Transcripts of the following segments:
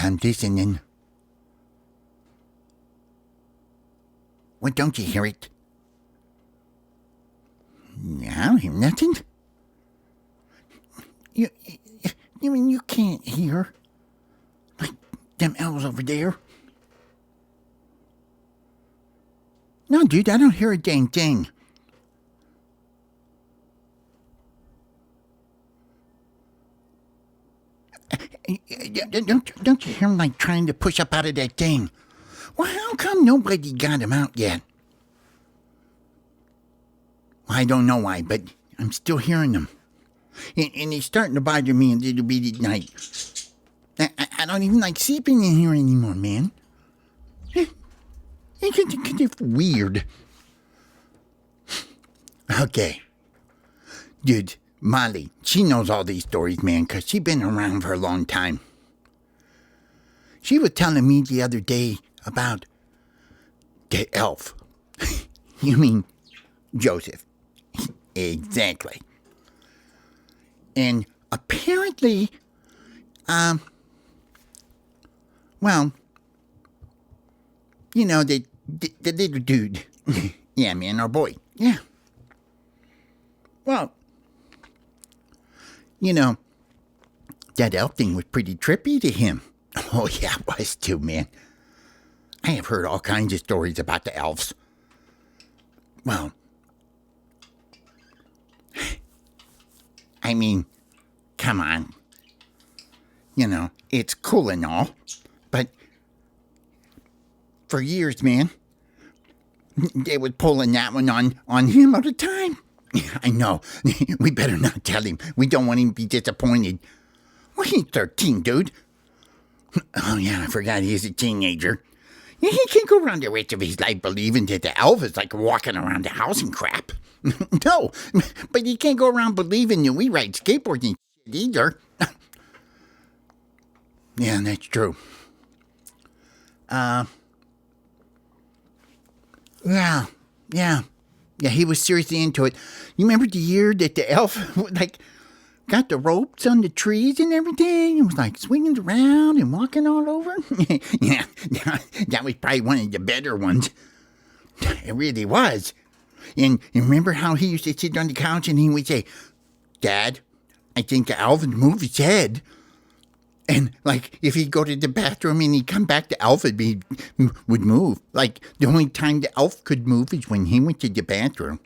I'm listening. What, don't you hear it? I don't hear nothing. You mean you can't hear? Like them elves over there? No, dude, I don't hear a dang thing. Don't you hear him like trying to push up out of that thing? Well, how come nobody got him out yet? Well, I don't know why, but I'm still hearing them. And he's starting to bother me a little bit at night. I don't even like sleeping in here anymore, man. It's weird. Okay. Dude, Molly, she knows all these stories, man, because she's been around for a long time. She was telling me the other day about the elf. You mean Joseph. Exactly. And apparently, well, you know, the little dude. Yeah, man, our boy. Yeah. Well, you know, that elf thing was pretty trippy to him. Oh, yeah, it was too, man. I have heard all kinds of stories about the elves. Well, I mean, come on. You know, it's cool and all, but for years, man, they was pulling that one on him all the time. I know. We better not tell him. We don't want him to be disappointed. Well, he's 13, dude. Oh, yeah, I forgot he's a teenager. He can't go around the rest of his life believing that the elf is like walking around the house and crap. No, but he can't go around believing that we ride skateboards and shit either. Yeah, that's true. Yeah, he was seriously into it. You remember the year that the elf, like, got the ropes on the trees and everything? It was like swinging around and walking all over? Yeah, that was probably one of the better ones. It really was. And remember how he used to sit on the couch and he would say, "Dad, I think the elf would move his head." And, like, if he'd go to the bathroom and he'd come back, the elf would move. Like, the only time the elf could move is when he went to the bathroom.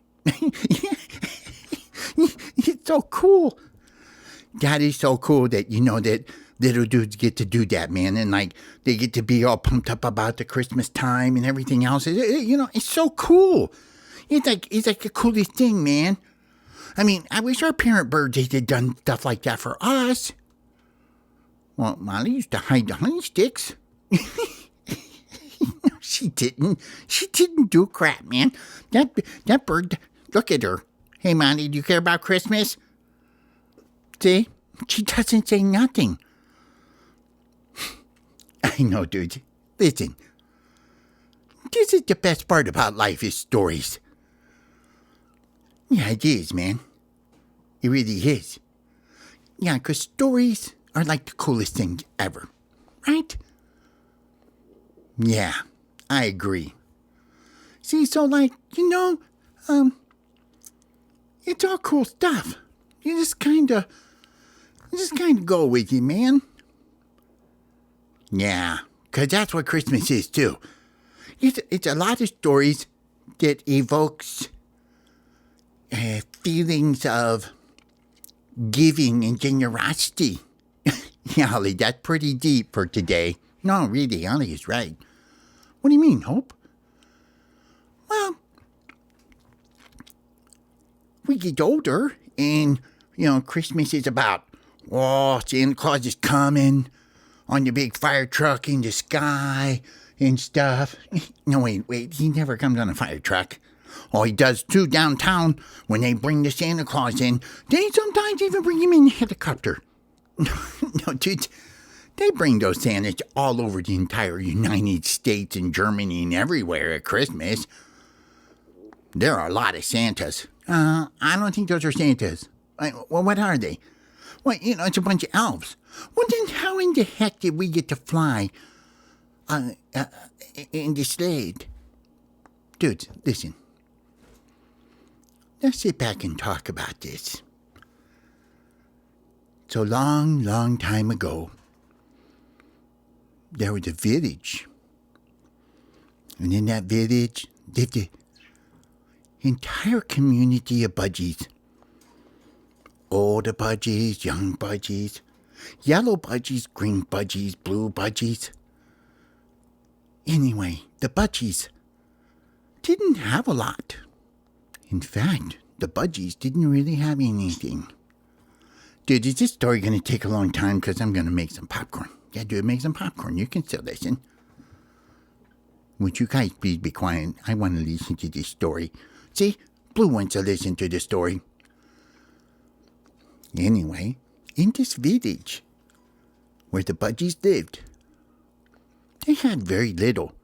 It's so cool. That is so cool that, you know, that little dudes get to do that, man. And, like, they get to be all pumped up about the Christmas time and everything else. You know, it's so cool. It's like the coolest thing, man. I mean, I wish our parent birds had done stuff like that for us. Well, Molly used to hide the honey sticks. She didn't. She didn't do crap, man. That bird, look at her. Hey, Molly, do you care about Christmas? See? She doesn't say nothing. I know, dude. Listen. This is the best part about life is stories. Yeah, it is, man. It really is. Yeah, because stories are like the coolest thing ever, right? Yeah, I agree. See, so like, you know, it's all cool stuff. You just kind of go with it, man. Yeah, because that's what Christmas is, too. It's a lot of stories that evokes feelings of giving and generosity. Yeah, Holly, that's pretty deep for today. No, really, Holly is right. What do you mean, Hope? Well, we get older, and, you know, Christmas is about, oh, Santa Claus is coming on the big fire truck in the sky and stuff. No, wait, he never comes on a fire truck. Oh, he does too downtown when they bring the Santa Claus in. They sometimes even bring him in a helicopter. No, dude, they bring those Santas all over the entire United States and Germany and everywhere at Christmas. There are a lot of Santas. I don't think those are Santas. Well, what are they? Well, it's a bunch of elves. Well, then how in the heck did we get to fly uh, uh, in the sled? Dudes, listen. Let's sit back and talk about this. So long, long time ago, there was a village. And in that village lived an entire community of budgies. Older budgies, young budgies, yellow budgies, green budgies, blue budgies. Anyway, the budgies didn't have a lot. In fact, the budgies didn't really have anything. Dude, is this story going to take a long time because I'm going to make some popcorn? Yeah, dude, make some popcorn. You can still listen. Would you guys please be quiet? I want to listen to this story. See, Blue wants to listen to the story. Anyway, in this village where the budgies lived, they had very little.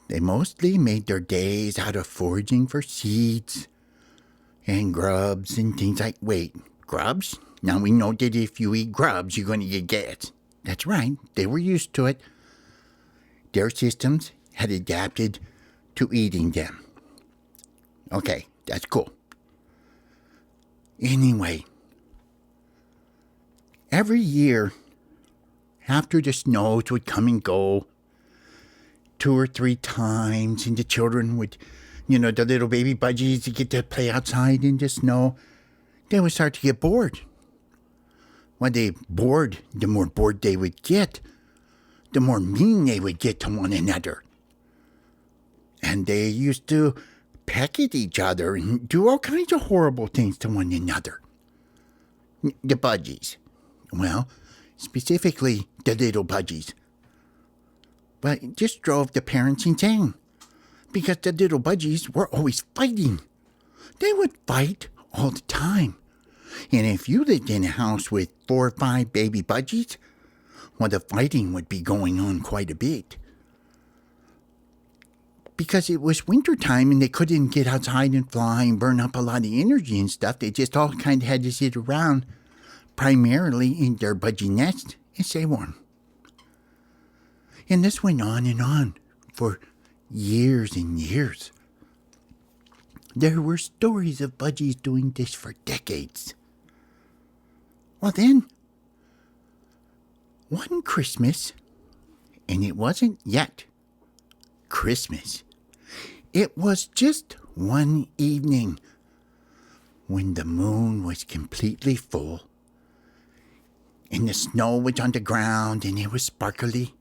They mostly made their days out of foraging for seeds and grubs and things like, wait, grubs? Now we know that if you eat grubs, you're going to get gas. That's right, they were used to it. Their systems had adapted to eating them. Okay, that's cool. Anyway, every year, after the snows would come and go 2 or 3 times, and the children would, the little baby budgies would get to play outside in the snow, they would start to get bored. When they bored, the more bored they would get, the more mean they would get to one another. And they used to peck at each other and do all kinds of horrible things to one another. The budgies. Well, specifically the little budgies. But it just drove the parents insane. Because the little budgies were always fighting. They would fight all the time. And if you lived in a house with 4 or 5 baby budgies, well, the fighting would be going on quite a bit. Because it was wintertime and they couldn't get outside and fly and burn up a lot of energy and stuff. They just all kind of had to sit around, primarily in their budgie nest, and stay warm. And this went on for years and years. There were stories of budgies doing this for decades. Well then, one Christmas, and it wasn't yet Christmas. It was just one evening when the moon was completely full and the snow was on the ground and it was sparkly.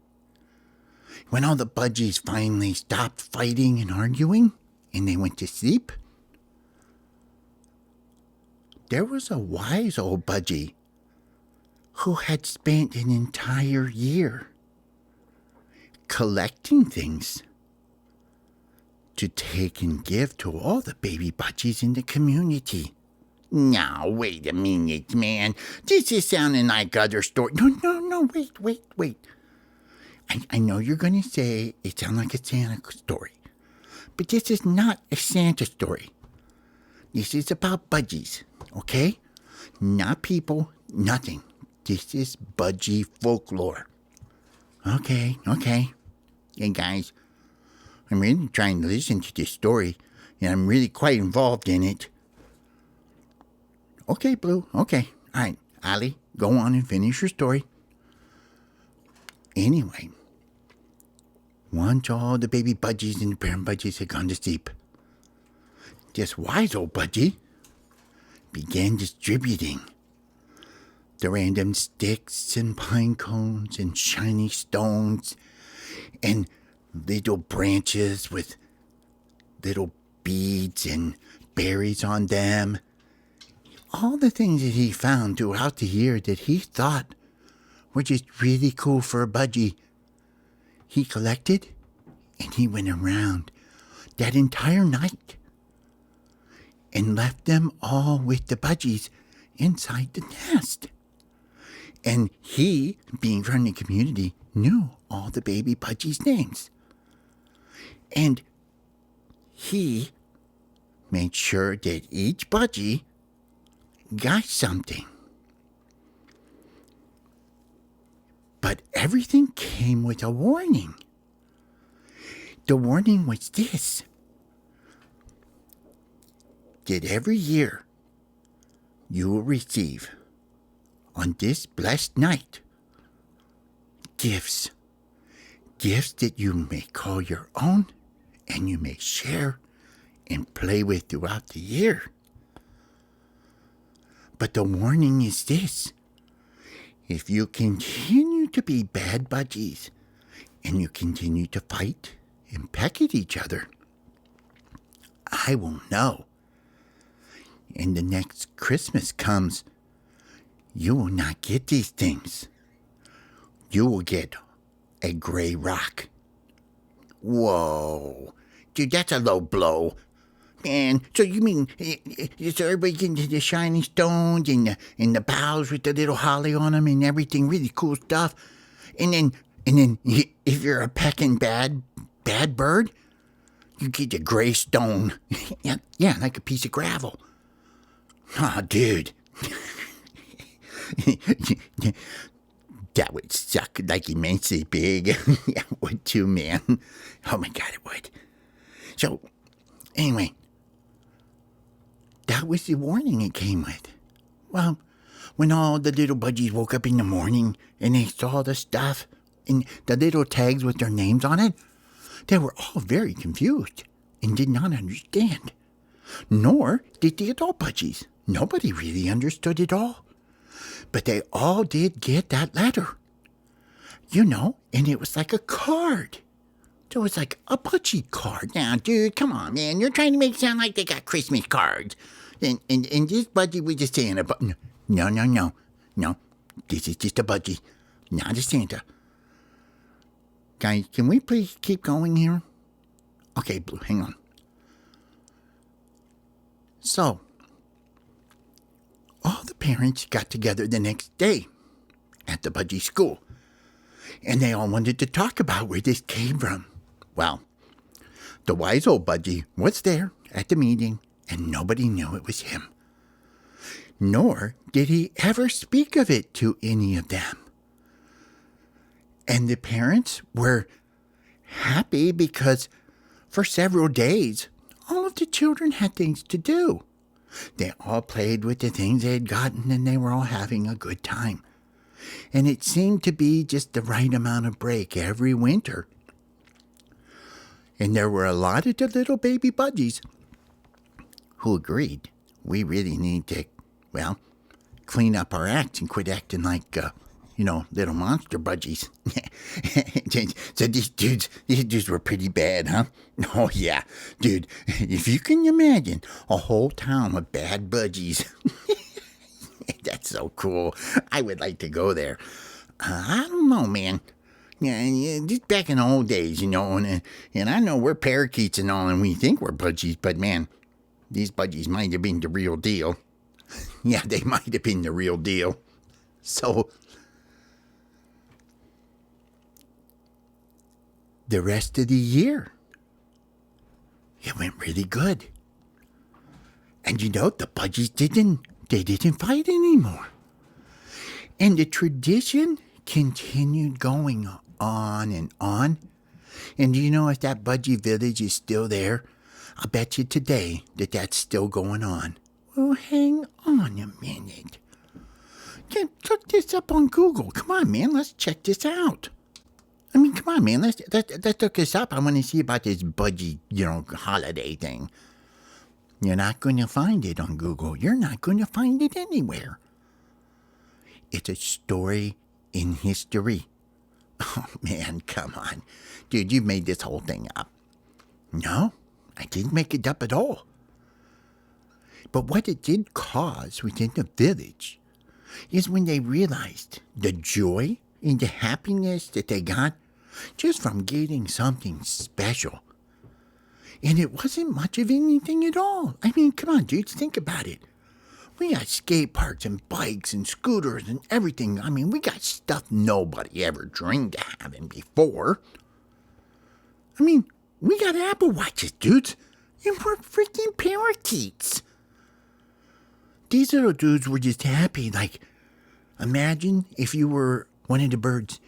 When all the budgies finally stopped fighting and arguing and they went to sleep, there was a wise old budgie who had spent an entire year collecting things to take and give to all the baby budgies in the community. Now, wait a minute, man. This is sounding like other stories. No, wait. I know you're going to say it sounds like a Santa story, but this is not a Santa story. This is about budgies, okay? Not people, nothing. This is budgie folklore. Okay. Hey, guys, I'm really trying to listen to this story, and I'm really quite involved in it. Okay, Blue, okay. All right, Allie, go on and finish your story. Anyway, once all the baby budgies and the parent budgies had gone to sleep, this wise old budgie began distributing the random sticks and pine cones and shiny stones and little branches with little beads and berries on them. All the things that he found throughout the year that he thought were just really cool for a budgie, he collected and he went around that entire night and left them all with the budgies inside the nest. And he, being from the community, knew all the baby budgies' names. And he made sure that each budgie got something. But everything came with a warning. The warning was this: that every year you will receive on this blessed night gifts. Gifts that you may call your own and you may share and play with throughout the year. But the warning is this: if you continue to be bad budgies and you continue to fight and peck at each other, I will know. And the next Christmas comes, you will not get these things. You will get a gray rock. Whoa. Dude, that's a low blow. Man, so you mean, so everybody getting the shiny stones and the boughs with the little holly on them and everything, really cool stuff. And then if you're a pecking bad bird, you get a gray stone. yeah, like a piece of gravel. Oh, dude. That would suck like immensely big. Yeah, it would too, man. Oh my God, it would. So, anyway, that was the warning it came with. Well, when all the little budgies woke up in the morning and they saw the stuff and the little tags with their names on it, they were all very confused and did not understand. Nor did the adult budgies. Nobody really understood it all. But they all did get that letter. You know, and it was like a card. So it was like a budgie card. Now, dude, come on, man. You're trying to make it sound like they got Christmas cards. And this budgie was just saying about... No. This is just a budgie, not a Santa. Guys, can we please keep going here? Okay, Blue, hang on. So, all the parents got together the next day at the budgie school, and they all wanted to talk about where this came from. Well, the wise old budgie was there at the meeting, and nobody knew it was him. Nor did he ever speak of it to any of them. And the parents were happy because for several days, all of the children had things to do. They all played with the things they had gotten, and they were all having a good time. And it seemed to be just the right amount of break every winter. And there were a lot of the little baby budgies who agreed we really need to, well, clean up our acts and quit acting like, little monster budgies. So these dudes were pretty bad, huh? Oh, yeah. Dude, if you can imagine a whole town of bad budgies. That's so cool. I would like to go there. I don't know, man. Yeah, just back in the old days, and I know we're parakeets and all, and we think we're budgies, but man, these budgies might have been the real deal. Yeah, they might have been the real deal. So, the rest of the year, it went really good. And the budgies didn't fight anymore. And the tradition continued going on and on. And if that budgie village is still there, I'll bet you today that that's still going on. Well, hang on a minute. Look this up on Google. Come on, man, let's check this out. I mean, come on, man, let's look this up. I want to see about this budgie, holiday thing. You're not going to find it on Google. You're not going to find it anywhere. It's a story in history. Oh, man, come on. Dude, you made this whole thing up. No, I didn't make it up at all. But what it did cause within the village is when they realized the joy and the happiness that they got just from getting something special. And it wasn't much of anything at all. I mean, come on, dudes, think about it. We got skate parks and bikes and scooters and everything. I mean, we got stuff nobody ever dreamed of having before. I mean, we got Apple Watches, dudes. And we're freaking parakeets. These little dudes were just happy. Like, imagine if you were one of the birds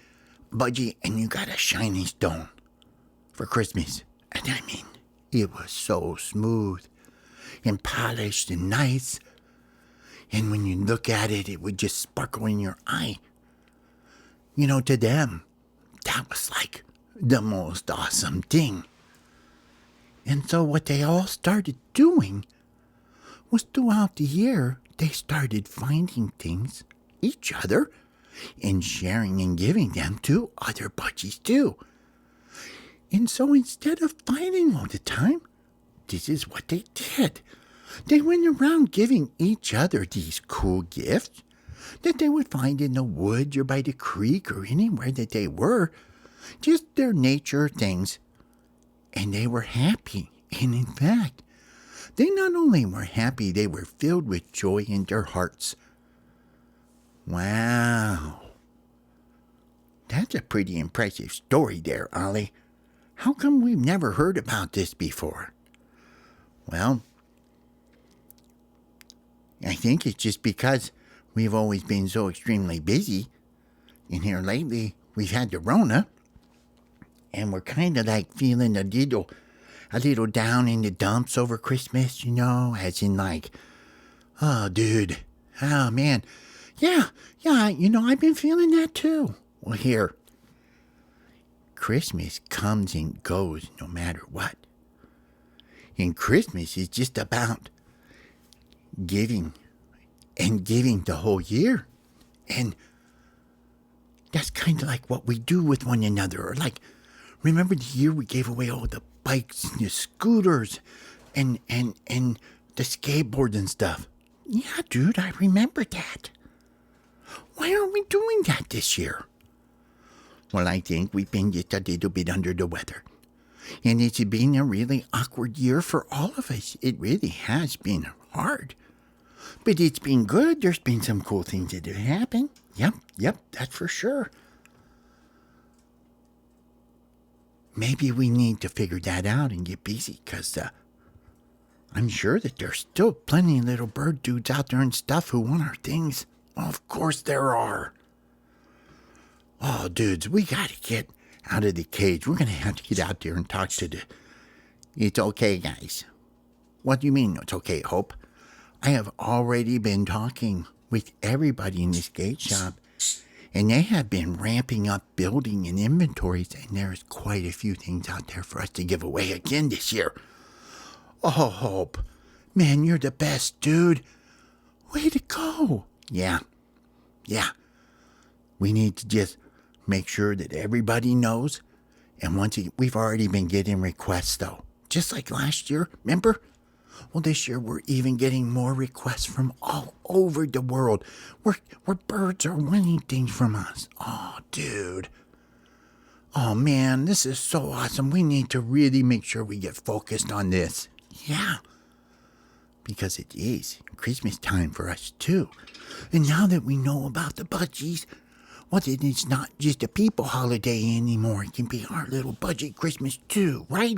budgie and you got a shiny stone for Christmas. And I mean, it was so smooth and polished and nice. And when you look at it, it would just sparkle in your eye. You know, to them, that was like the most awesome thing. And so what they all started doing was throughout the year, they started finding things, each other, and sharing and giving them to other budgies too. And so instead of fighting all the time, this is what they did. They went around giving each other these cool gifts that they would find in the woods or by the creek or anywhere that they were. Just their nature things. And they were happy. And in fact, they not only were happy, they were filled with joy in their hearts. Wow. That's a pretty impressive story there, Ollie. How come we've never heard about this before? Well, I think it's just because we've always been so extremely busy. And here lately, we've had the Rona. And we're kind of like feeling a little down in the dumps over Christmas, you know, as in like, oh, dude, oh, man. Yeah, you know, I've been feeling that too. Well, here, Christmas comes and goes no matter what. And Christmas is just about giving and giving the whole year. And that's kind of like what we do with one another. Or like, remember the year we gave away all the bikes and the scooters and the skateboards and stuff? Yeah, dude, I remember that. Why aren't we doing that this year? Well, I think we've been just a little bit under the weather. And it's been a really awkward year for all of us. It really has been hard. But it's been good. There's been some cool things that have happened. Yep, that's for sure. Maybe we need to figure that out and get busy, because I'm sure that there's still plenty of little bird dudes out there and stuff who want our things. Of course there are. Oh, dudes, we gotta get out of the cage. We're gonna have to get out there and talk to the... It's okay, guys. What do you mean it's okay, Hope? I have already been talking with everybody in the skate shop, and they have been ramping up building and inventories, and there's quite a few things out there for us to give away again this year. Oh, Hope, man, you're the best, dude. Way to go. Yeah. We need to just make sure that everybody knows, and we've already been getting requests, though. Just like last year, remember? Well, this year we're even getting more requests from all over the world where birds are wanting things from us. Oh, dude. Oh, man, this is so awesome. We need to really make sure we get focused on this. Yeah. Because it is Christmas time for us, too. And now that we know about the budgies, well, then it's not just a people holiday anymore. It can be our little budgie Christmas, too, right?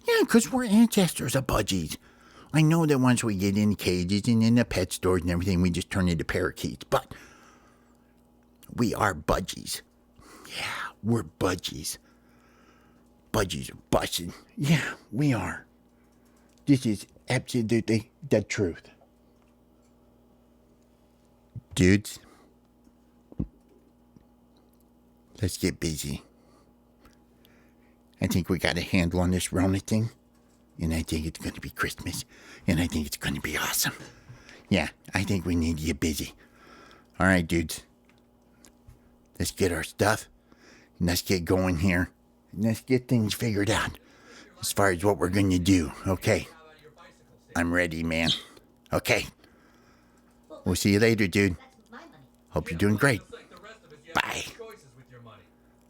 Yeah, because we're ancestors of budgies. I know that once we get in cages and in the pet stores and everything, we just turn into parakeets, but we are budgies. Yeah, we're budgies. Budgies are busting. Yeah, we are. This is absolutely the truth. Dudes, let's get busy. I think we got a handle on this Rona thing. And I think it's going to be Christmas. And I think it's going to be awesome. Yeah, I think we need to get busy. All right, dudes. Let's get our stuff. And let's get going here. And let's get things figured out. As far as what we're going to do. Okay. I'm ready, man. Okay. We'll see you later, dude. Hope you're doing great.